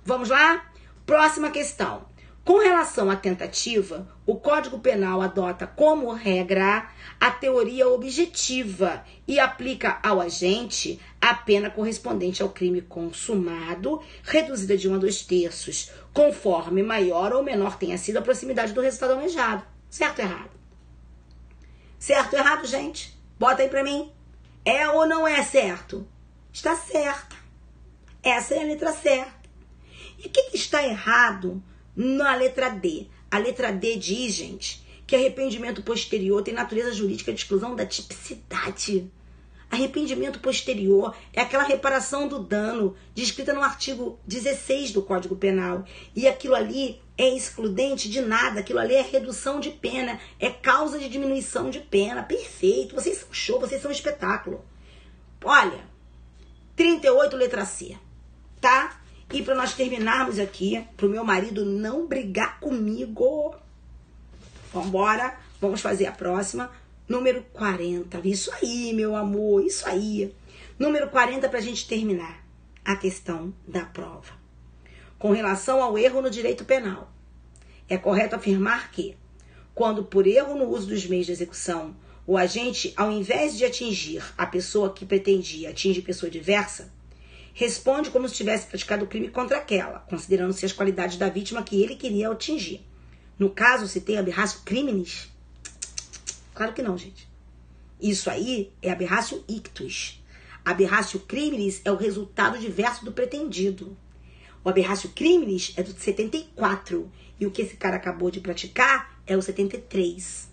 Vamos lá? Próxima questão. Com relação à tentativa, o Código Penal adota como regra a teoria objetiva e aplica ao agente a pena correspondente ao crime consumado, reduzida de 1 a 2/3, conforme maior ou menor tenha sido a proximidade do resultado almejado. Certo ou errado? Certo ou errado, gente? Bota aí pra mim. É ou não é certo? Está certa. Essa é a letra certa. E o que está errado na letra D? A letra D diz, gente, que arrependimento posterior tem natureza jurídica de exclusão da tipicidade. Arrependimento posterior é aquela reparação do dano descrita no artigo 16 do Código Penal. E aquilo ali é excludente de nada, aquilo ali é redução de pena, é causa de diminuição de pena. Perfeito, vocês são show, vocês são um espetáculo. Olha, 38 letra C, tá? E para nós terminarmos aqui, para o meu marido não brigar comigo, vambora, vamos fazer a próxima. Número 40. Isso aí, meu amor, isso aí. Número 40 para a gente terminar a questão da prova. Com relação ao erro no direito penal, é correto afirmar que, quando por erro no uso dos meios de execução, o agente, ao invés de atingir a pessoa que pretendia, atinge pessoa diversa, responde como se tivesse praticado o crime contra aquela, considerando-se as qualidades da vítima que ele queria atingir. No caso, se tem aberratio criminis. Claro que não, gente. Isso aí é aberratio ictus. Aberratio criminis é o resultado diverso do pretendido. O aberratio criminis é do 74. E o que esse cara acabou de praticar é o 73.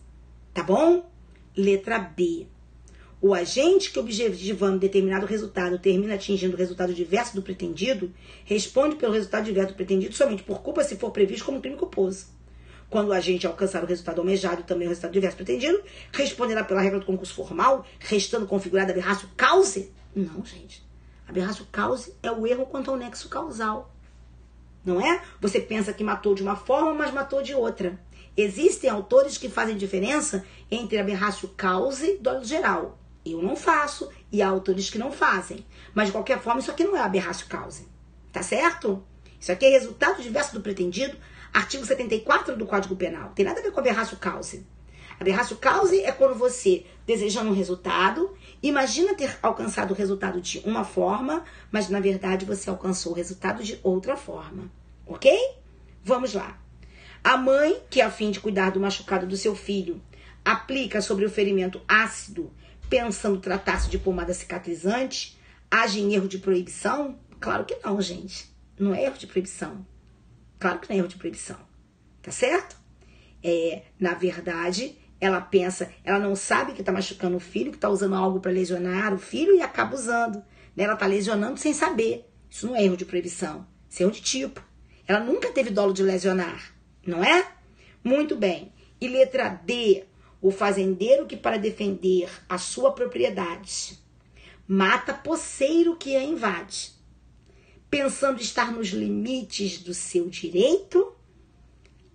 Tá bom? Letra B. O agente que, objetivando determinado resultado, termina atingindo o resultado diverso do pretendido, responde pelo resultado diverso do pretendido somente por culpa se for previsto como crime culposo. Quando o agente alcançar o resultado almejado, também o resultado diverso pretendido, responderá pela regra do concurso formal, restando configurada aberratio cause? Não, gente. Aberratio cause é o erro quanto ao nexo causal. Não é? Você pensa que matou de uma forma, mas matou de outra. Existem autores que fazem diferença entre aberratio cause e dolo geral. Eu não faço e há autores que não fazem. Mas, de qualquer forma, isso aqui não é aberratio causa. Tá certo? Isso aqui é resultado diverso do pretendido, artigo 74 do Código Penal. Tem nada a ver com aberratio causa. Aberratio causa é quando você, desejando um resultado, imagina ter alcançado o resultado de uma forma, mas, na verdade, você alcançou o resultado de outra forma. Ok? Vamos lá. A mãe, que a fim de cuidar do machucado do seu filho, aplica sobre o ferimento ácido, pensando tratar-se de pomada cicatrizante, age em erro de proibição? Claro que não, gente. Não é erro de proibição. Claro que não é erro de proibição. Tá certo? Na verdade, ela pensa, ela não sabe que tá machucando o filho, que tá usando algo para lesionar o filho e acaba usando. Né? Ela tá lesionando sem saber. Isso não é erro de proibição. Isso é erro de tipo. Ela nunca teve dolo de lesionar. Não é? Muito bem. E letra D. O fazendeiro que, para defender a sua propriedade, mata poceiro que a invade, pensando estar nos limites do seu direito,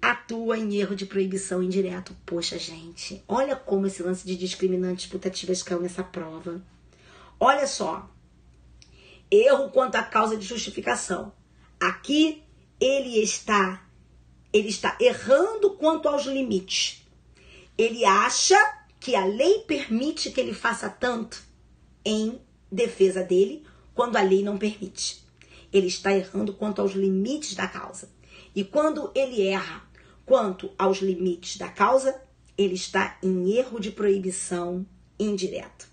atua em erro de proibição indireto. Poxa, gente, olha como esse lance de discriminantes putativas caiu nessa prova. Olha só. Erro quanto à causa de justificação. Aqui ele está errando quanto aos limites. Ele acha que a lei permite que ele faça tanto em defesa dele, quando a lei não permite. Ele está errando quanto aos limites da causa. E quando ele erra quanto aos limites da causa, ele está em erro de proibição indireto.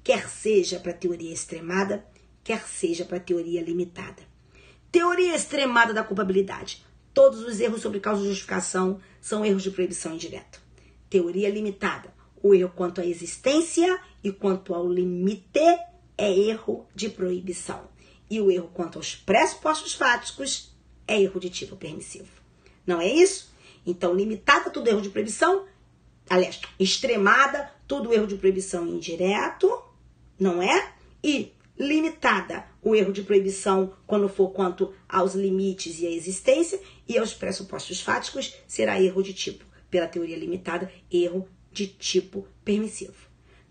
Quer seja para a teoria extremada, quer seja para a teoria limitada. Teoria extremada da culpabilidade. Todos os erros sobre causa de justificação são erros de proibição indireto. Teoria limitada. O erro quanto à existência e quanto ao limite é erro de proibição. E o erro quanto aos pressupostos fáticos é erro de tipo permissivo. Não é isso? Então, limitada, tudo erro de proibição. Aliás, extremada, tudo erro de proibição indireto. Não é? E limitada, o erro de proibição, quando for quanto aos limites e à existência, e aos pressupostos fáticos, será erro de tipo, pela teoria limitada, erro de tipo permissivo.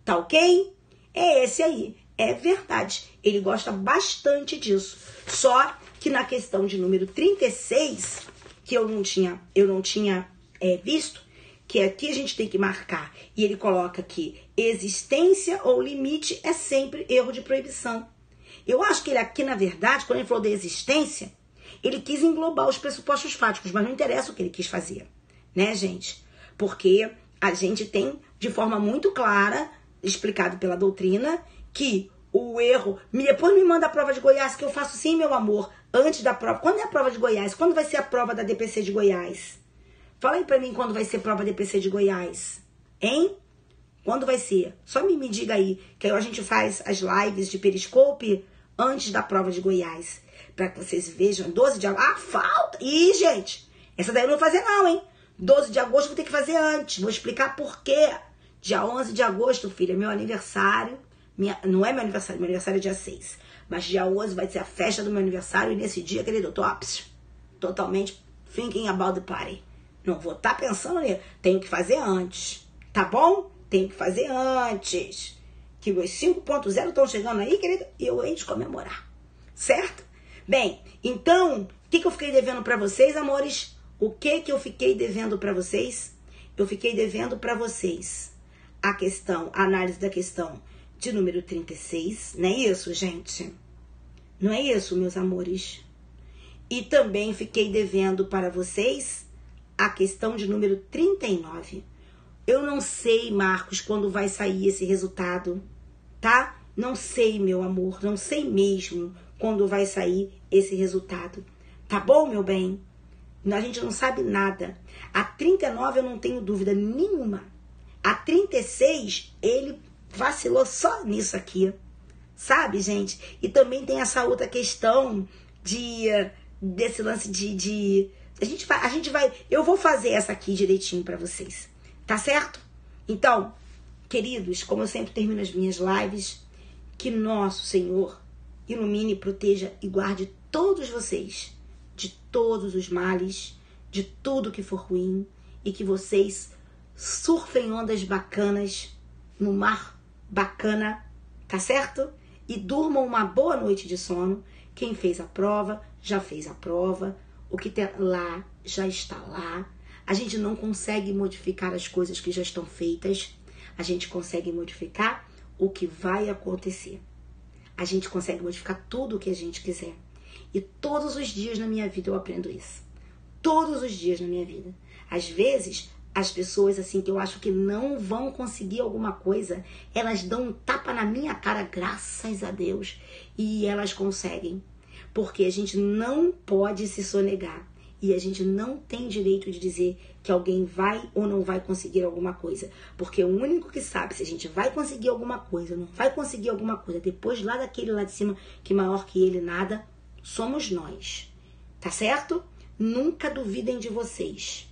Tá ok? É esse aí. É verdade. Ele gosta bastante disso. Só que na questão de número 36, que eu não tinha visto, que aqui a gente tem que marcar, e ele coloca que existência ou limite é sempre erro de proibição. Eu acho que ele aqui, na verdade, quando ele falou da existência, ele quis englobar os pressupostos fáticos, mas não interessa o que ele quis fazer, né, gente? Porque a gente tem, de forma muito clara, explicado pela doutrina, que o erro... Depois me manda a prova de Goiás, que eu faço sim, meu amor, antes da prova. Quando é a prova de Goiás? Quando vai ser a prova da DPC de Goiás? Fala aí pra mim quando vai ser prova DPC de Goiás. Hein? Quando vai ser? Só me diga aí, que aí a gente faz as lives de Periscope antes da prova de Goiás. Pra que vocês vejam, 12 de agosto. Ah, falta! Ih, gente, essa daí eu não vou fazer não, hein? 12 de agosto eu vou ter que fazer antes. Vou explicar por quê. Dia 11 de agosto, filha, é meu aniversário. Não é meu aniversário é dia 6. Mas dia 11 vai ser a festa do meu aniversário. E nesse dia, querido, eu tô totalmente thinking about the party. Não vou estar pensando nisso. Tenho que fazer antes. Tá bom? Tenho que fazer antes. Que os 5.0 estão chegando aí, querido. E eu hei de comemorar. Certo? Bem, então, o que eu fiquei devendo pra vocês, amores? O que eu fiquei devendo pra vocês? Eu fiquei devendo pra vocês a análise da questão de número 36. Não é isso, gente? Não é isso, meus amores? E também fiquei devendo para vocês a questão de número 39. Eu não sei, Marcos, quando vai sair esse resultado, tá? Não sei, meu amor, não sei mesmo quando vai sair esse resultado. Tá bom, meu bem? A gente não sabe nada. A 39 eu não tenho dúvida nenhuma. A 36, ele vacilou só nisso aqui. Sabe, gente? E também tem essa outra questão desse lance a gente vai, eu vou fazer essa aqui direitinho pra vocês, tá certo? Então, queridos, como eu sempre termino as minhas lives, que nosso Senhor ilumine, proteja e guarde todos vocês de todos os males, de tudo que for ruim, e que vocês surfem ondas bacanas no mar bacana, tá certo? E durmam uma boa noite de sono. Quem fez a prova, já fez a prova. O que tem lá, já está lá. A gente não consegue modificar as coisas que já estão feitas. A gente consegue modificar o que vai acontecer. A gente consegue modificar tudo o que a gente quiser. E todos os dias na minha vida eu aprendo isso. Todos os dias na minha vida. Às vezes, as pessoas assim que eu acho que não vão conseguir alguma coisa, elas dão um tapa na minha cara, graças a Deus. E elas conseguem. Porque a gente não pode se sonegar. E a gente não tem direito de dizer que alguém vai ou não vai conseguir alguma coisa. Porque o único que sabe se a gente vai conseguir alguma coisa ou não vai conseguir alguma coisa, depois lá daquele lá de cima, que maior que ele nada, somos nós. Tá certo? Nunca duvidem de vocês.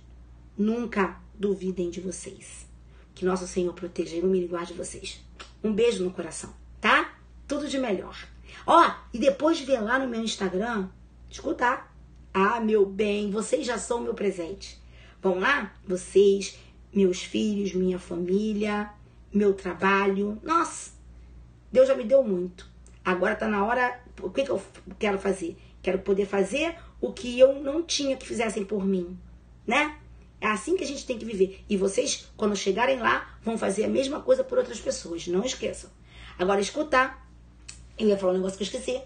Nunca duvidem de vocês. Que nosso Senhor proteja e ilumine e guarde vocês. Um beijo no coração, tá? Tudo de melhor. Ó, e depois de ver lá no meu Instagram, escutar. Ah, meu bem, vocês já são meu presente. Vão lá? Vocês, meus filhos, minha família, meu trabalho. Nossa, Deus já me deu muito. Agora tá na hora, o que eu quero fazer? Quero poder fazer o que eu não tinha que fizessem por mim, né? É assim que a gente tem que viver. E vocês, quando chegarem lá, vão fazer a mesma coisa por outras pessoas. Não esqueçam. Agora, escutar. Eu ia falar um negócio que eu esqueci.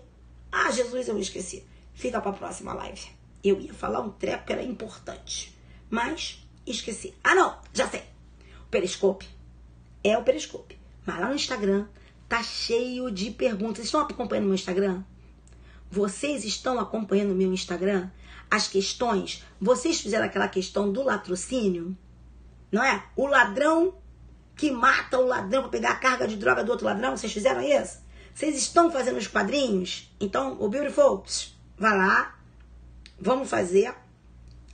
Ah, Jesus, eu esqueci. Fica pra próxima live. Eu ia falar um treco que era importante. Mas esqueci. Ah, não. Já sei. O Periscope. É o Periscope. Mas lá no Instagram tá cheio de perguntas. Vocês estão acompanhando o meu Instagram? Vocês estão acompanhando o meu Instagram? As questões? Vocês fizeram aquela questão do latrocínio? Não é? O ladrão que mata o ladrão para pegar a carga de droga do outro ladrão. Vocês fizeram isso? Vocês estão fazendo os quadrinhos? Então, o Beautiful, vai lá. Vamos fazer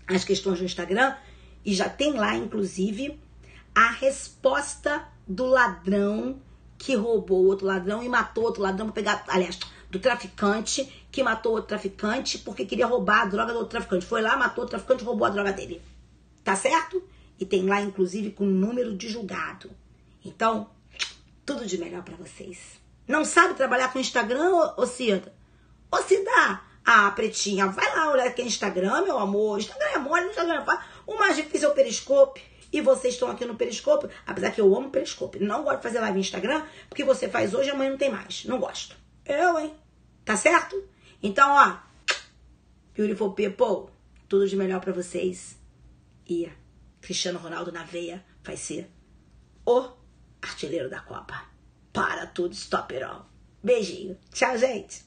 as questões do Instagram. E já tem lá, inclusive, a resposta do ladrão que roubou outro ladrão e matou outro ladrão para pegar... Aliás, do traficante que matou outro traficante porque queria roubar a droga do outro traficante. Foi lá, matou o traficante e roubou a droga dele. Tá certo? E tem lá, inclusive, com o número de julgado. Então, tudo de melhor para vocês. Não sabe trabalhar com Instagram, ô Cida? Ô Cida! Ah, Pretinha, vai lá olhar aqui no Instagram, meu amor. Instagram é mole, Instagram é fácil. O mais difícil é o Periscope. E vocês estão aqui no Periscope. Apesar que eu amo o Periscope. Não gosto de fazer live no Instagram, porque você faz hoje e amanhã não tem mais. Não gosto. Eu, hein? Tá certo? Então, ó. Beautiful people. Tudo de melhor pra vocês. E Cristiano Ronaldo na veia vai ser o artilheiro da Copa. Para tudo, stop it all. Beijinho. Tchau, gente.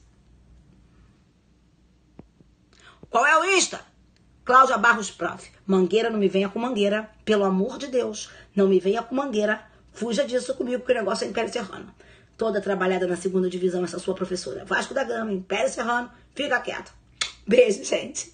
Qual é o Insta? Cláudia Barros Prof. Mangueira, não me venha com mangueira. Pelo amor de Deus, não me venha com mangueira. Fuja disso comigo, porque o negócio é Império Serrano. Toda trabalhada na segunda divisão, essa sua professora. Vasco da Gama, Império Serrano. Fica quieto. Beijo, gente.